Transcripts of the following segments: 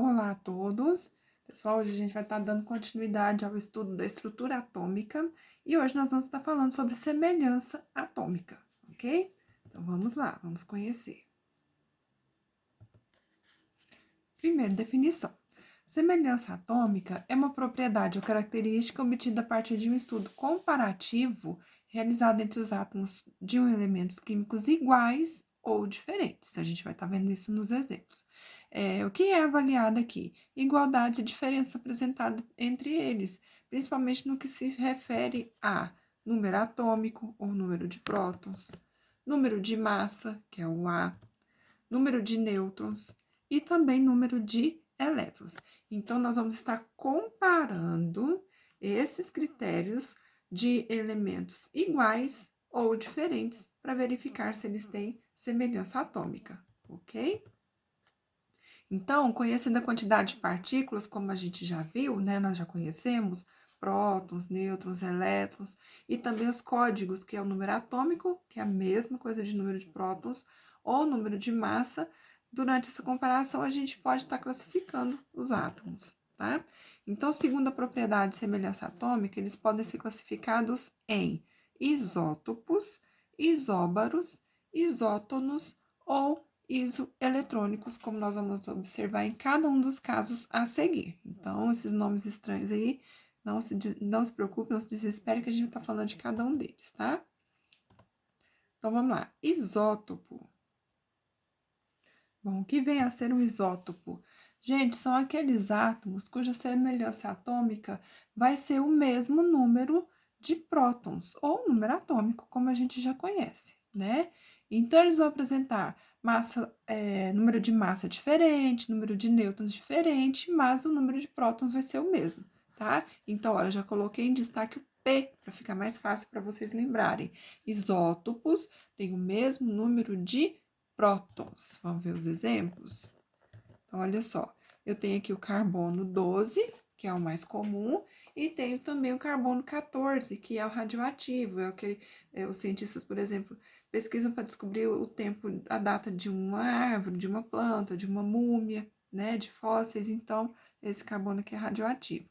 Olá a todos! Pessoal, hoje a gente vai estar dando continuidade ao estudo da estrutura atômica e hoje nós vamos estar falando sobre semelhança atômica, ok? Então vamos lá, vamos conhecer. Primeiro, definição. Semelhança atômica é uma propriedade ou característica obtida a partir de um estudo comparativo realizado entre os átomos de elementos químicos iguais ou diferentes. A gente vai estar vendo isso nos exemplos. O que é avaliado aqui? Igualdades e diferenças apresentadas entre eles, principalmente no que se refere a número atômico, ou número de prótons, número de massa, que é o A, número de nêutrons e também número de elétrons. Então, nós vamos estar comparando esses critérios de elementos iguais ou diferentes para verificar se eles têm semelhança atômica, ok? Então, conhecendo a quantidade de partículas, como a gente já viu, né, nós já conhecemos, prótons, nêutrons, elétrons, e também os códigos, que é o número atômico, que é a mesma coisa de número de prótons, ou número de massa. Durante essa comparação, a gente pode estar classificando os átomos, tá? Então, segundo a propriedade de semelhança atômica, eles podem ser classificados em isótopos, isóbaros, isótonos ou isoeletrônicos, como nós vamos observar em cada um dos casos a seguir. Então, esses nomes estranhos aí, não se preocupe, não se desespere, que a gente está falando de cada um deles, tá? Então, vamos lá. Isótopo. Bom, o que vem a ser um isótopo? Gente, são aqueles átomos cuja semelhança atômica vai ser o mesmo número de prótons, ou número atômico, como a gente já conhece, né? Então, eles vão apresentar número de massa diferente, número de nêutrons diferente, mas o número de prótons vai ser o mesmo, tá? Então, olha, já coloquei em destaque o P, para ficar mais fácil para vocês lembrarem. Isótopos têm o mesmo número de prótons. Vamos ver os exemplos? Então, olha só, eu tenho aqui o carbono 12, que é o mais comum, e tenho também o carbono 14, que é o radioativo, é o que os cientistas, por exemplo, pesquisam para descobrir o tempo, a data de uma árvore, de uma planta, de uma múmia, né, de fósseis, então, esse carbono aqui é radioativo.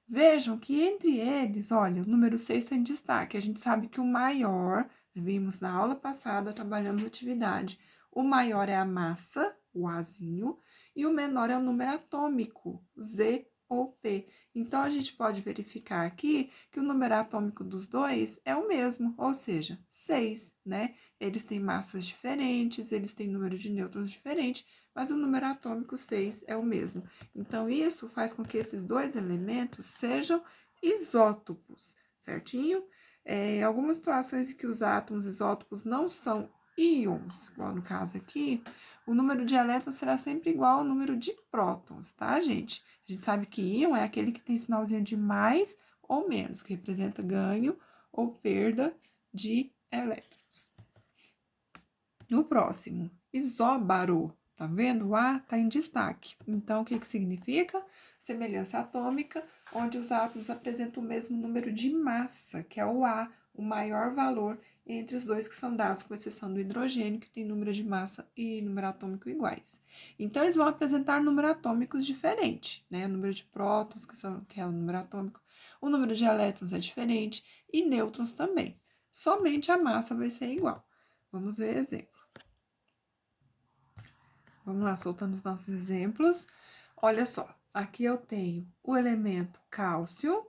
Vejam que entre eles, olha, o número 6 está em destaque, a gente sabe que o maior, vimos na aula passada, trabalhamos atividade, o maior é a massa, o Azinho, e o menor é o número atômico, Z ou P. Então, a gente pode verificar aqui que o número atômico dos dois é o mesmo, ou seja, 6, né? Eles têm massas diferentes, eles têm número de nêutrons diferente, mas o número atômico 6 é o mesmo. Então, isso faz com que esses dois elementos sejam isótopos, certinho? Algumas situações em que os átomos isótopos não são íons, igual no caso aqui, o número de elétrons será sempre igual ao número de prótons, tá, gente? A gente sabe que íon é aquele que tem sinalzinho de mais ou menos, que representa ganho ou perda de elétrons. No próximo, isóbaro. Tá vendo? O A está em destaque. Então, o que significa? Semelhança atômica, onde os átomos apresentam o mesmo número de massa, que é o A, o maior valor entre os dois que são dados, com exceção do hidrogênio, que tem número de massa e número atômico iguais. Então, eles vão apresentar números atômicos diferentes, né? O número de prótons, que é o número atômico, o número de elétrons é diferente, e nêutrons também. Somente a massa vai ser igual. Vamos ver exemplo. Vamos lá, soltando os nossos exemplos. Olha só, aqui eu tenho o elemento cálcio,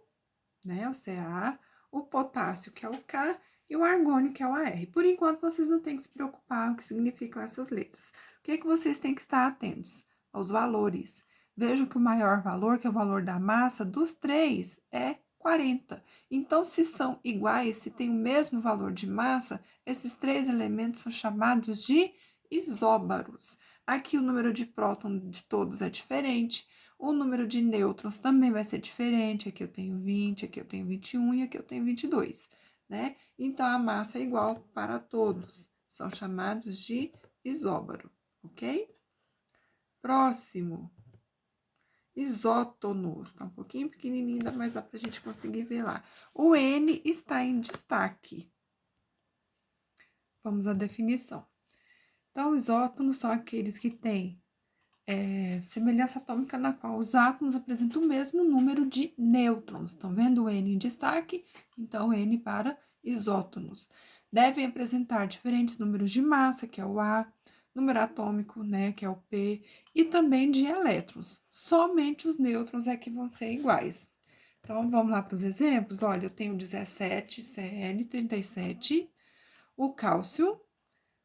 né, o Ca, o potássio, que é o K, e o argônio, que é o Ar. Por enquanto, vocês não têm que se preocupar com o que significam essas letras. O que vocês têm que estar atentos? Aos valores. Vejam que o maior valor, que é o valor da massa, dos três, é 40. Então, se são iguais, se tem o mesmo valor de massa, esses três elementos são chamados de isóbaros. Aqui o número de prótons de todos é diferente, o número de nêutrons também vai ser diferente. Aqui eu tenho 20, aqui eu tenho 21 e aqui eu tenho 22, né? Então, a massa é igual para todos. São chamados de isóbaro, ok? Próximo. Isótonos. Tá um pouquinho pequenininho, mas dá pra gente conseguir ver lá. O N está em destaque. Vamos à definição. Então, os isótonos são aqueles que têm semelhança atômica na qual os átomos apresentam o mesmo número de nêutrons. Estão vendo o N em destaque? Então, N para isótonos. Devem apresentar diferentes números de massa, que é o A, número atômico, né, que é o P, e também de elétrons. Somente os nêutrons é que vão ser iguais. Então, vamos lá para os exemplos. Olha, eu tenho 17, Cl37, o cálcio,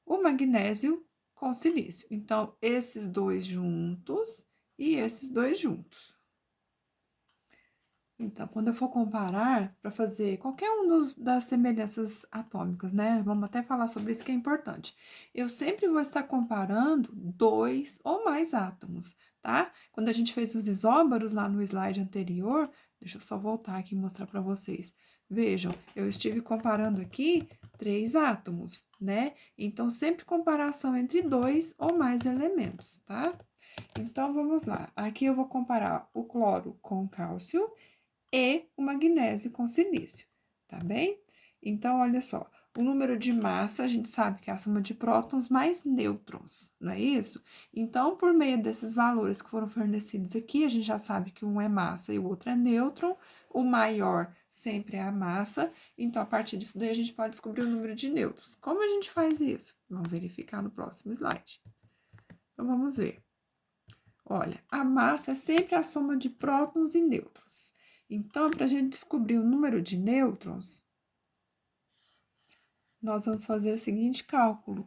o magnésio com silício. Então, esses dois juntos e esses dois juntos. Então, quando eu for comparar, para fazer qualquer um das semelhanças atômicas, né? Vamos até falar sobre isso que é importante. Eu sempre vou estar comparando dois ou mais átomos, tá? Quando a gente fez os isóbaros lá no slide anterior, deixa eu só voltar aqui e mostrar para vocês. Vejam, eu estive comparando aqui três átomos, né? Então, sempre comparação entre dois ou mais elementos, tá? Então, vamos lá. Aqui eu vou comparar o cloro com o cálcio e o magnésio com silício, tá bem? Então, olha só, o número de massa, a gente sabe que é a soma de prótons mais nêutrons, não é isso? Então, por meio desses valores que foram fornecidos aqui, a gente já sabe que um é massa e o outro é nêutron, o maior sempre é a massa, então, a partir disso daí, a gente pode descobrir o número de nêutrons. Como a gente faz isso? Vamos verificar no próximo slide. Então, vamos ver. Olha, a massa é sempre a soma de prótons e nêutrons. Então, para a gente descobrir o número de nêutrons, nós vamos fazer o seguinte cálculo.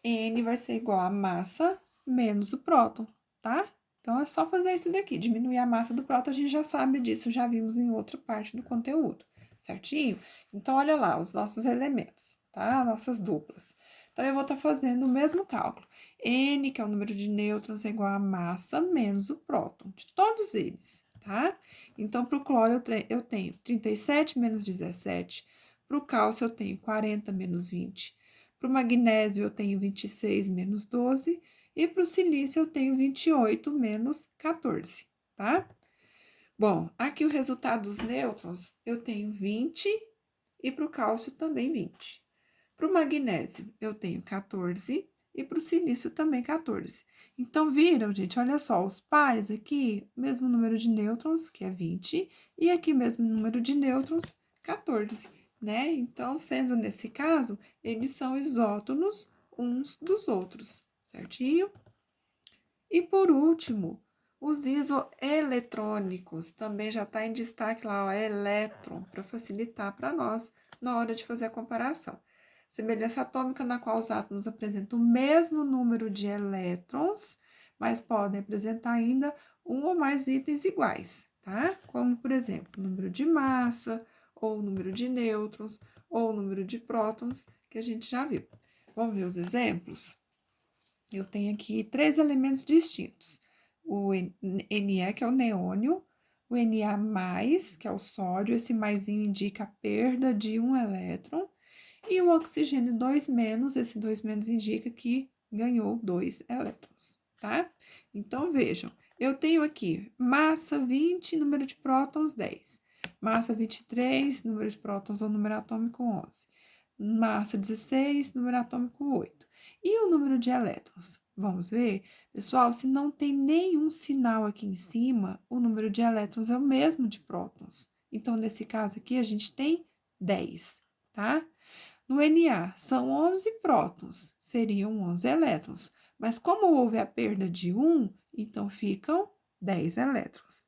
N vai ser igual a massa menos o próton, tá? Então, é só fazer isso daqui. Diminuir a massa do próton, a gente já sabe disso, já vimos em outra parte do conteúdo, certinho? Então, olha lá, os nossos elementos, tá? Nossas duplas. Então, eu vou estar fazendo o mesmo cálculo. N, que é o número de nêutrons, é igual a massa menos o próton, de todos eles, tá? Então, para o cloro, eu tenho 37 menos 17. Para o cálcio, eu tenho 40 menos 20. Para o magnésio, eu tenho 26 menos 12. E para o silício, eu tenho 28 menos 14, tá? Bom, aqui o resultado dos nêutrons, eu tenho 20 e para o cálcio também 20. Para o magnésio, eu tenho 14 e para o silício também 14. Então, viram, gente? Olha só, os pares aqui, mesmo número de nêutrons, que é 20, e aqui mesmo número de nêutrons, 14, né? Então, sendo nesse caso, eles são isótonos uns dos outros, certinho? E por último, os isoeletrônicos, também já está em destaque lá, ó, elétron, para facilitar para nós na hora de fazer a comparação. Semelhança atômica na qual os átomos apresentam o mesmo número de elétrons, mas podem apresentar ainda um ou mais itens iguais, tá? Como, por exemplo, o número de massa, ou o número de nêutrons, ou o número de prótons, que a gente já viu. Vamos ver os exemplos? Eu tenho aqui três elementos distintos. O Ne, que é o neônio, o Na+, que é o sódio, esse maisinho indica a perda de um elétron, e o oxigênio 2-, esse 2- indica que ganhou 2 elétrons, tá? Então, vejam, eu tenho aqui massa 20, número de prótons 10. Massa 23, número de prótons ou número atômico 11. Massa 16, número atômico 8. E o número de elétrons? Vamos ver? Pessoal, se não tem nenhum sinal aqui em cima, o número de elétrons é o mesmo de prótons. Então, nesse caso aqui, a gente tem 10, tá? No Na, são 11 prótons, seriam 11 elétrons. Mas como houve a perda de 1, então ficam 10 elétrons.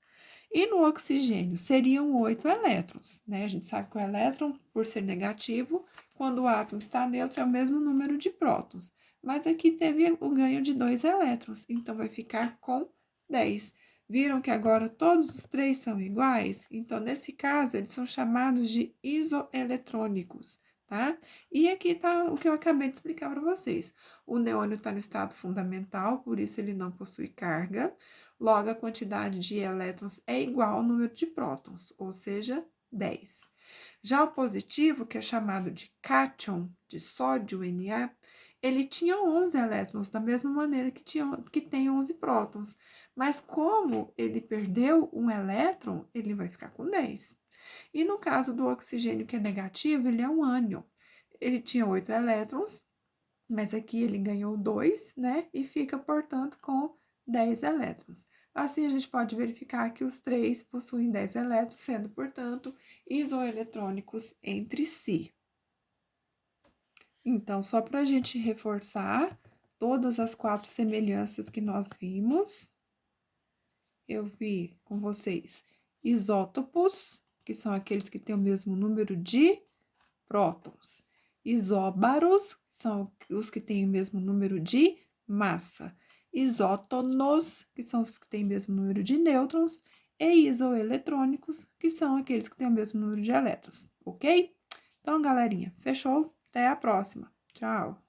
E no oxigênio, seriam 8 elétrons, né? A gente sabe que o elétron, por ser negativo, quando o átomo está neutro, é o mesmo número de prótons. Mas aqui teve o ganho de 2 elétrons, então vai ficar com 10. Viram que agora todos os três são iguais? Então, nesse caso, eles são chamados de isoeletrônicos, tá? E aqui está o que eu acabei de explicar para vocês. O neônio está no estado fundamental, por isso ele não possui carga. Logo, a quantidade de elétrons é igual ao número de prótons, ou seja, 10. Já o positivo, que é chamado de cátion, de sódio, Na, ele tinha 11 elétrons, da mesma maneira que tem 11 prótons. Mas como ele perdeu um elétron, ele vai ficar com 10. E no caso do oxigênio, que é negativo, ele é um ânion. Ele tinha 8 elétrons, mas aqui ele ganhou 2, né? E fica, portanto, com 10 elétrons. Assim, a gente pode verificar que os três possuem 10 elétrons, sendo, portanto, isoeletrônicos entre si. Então, só para a gente reforçar todas as 4 semelhanças que nós vimos, eu vi com vocês isótopos, que são aqueles que têm o mesmo número de prótons. Isóbaros, que são os que têm o mesmo número de massa. Isótonos, que são os que têm o mesmo número de nêutrons. E isoeletrônicos, que são aqueles que têm o mesmo número de elétrons, ok? Então, galerinha, fechou? Até a próxima. Tchau!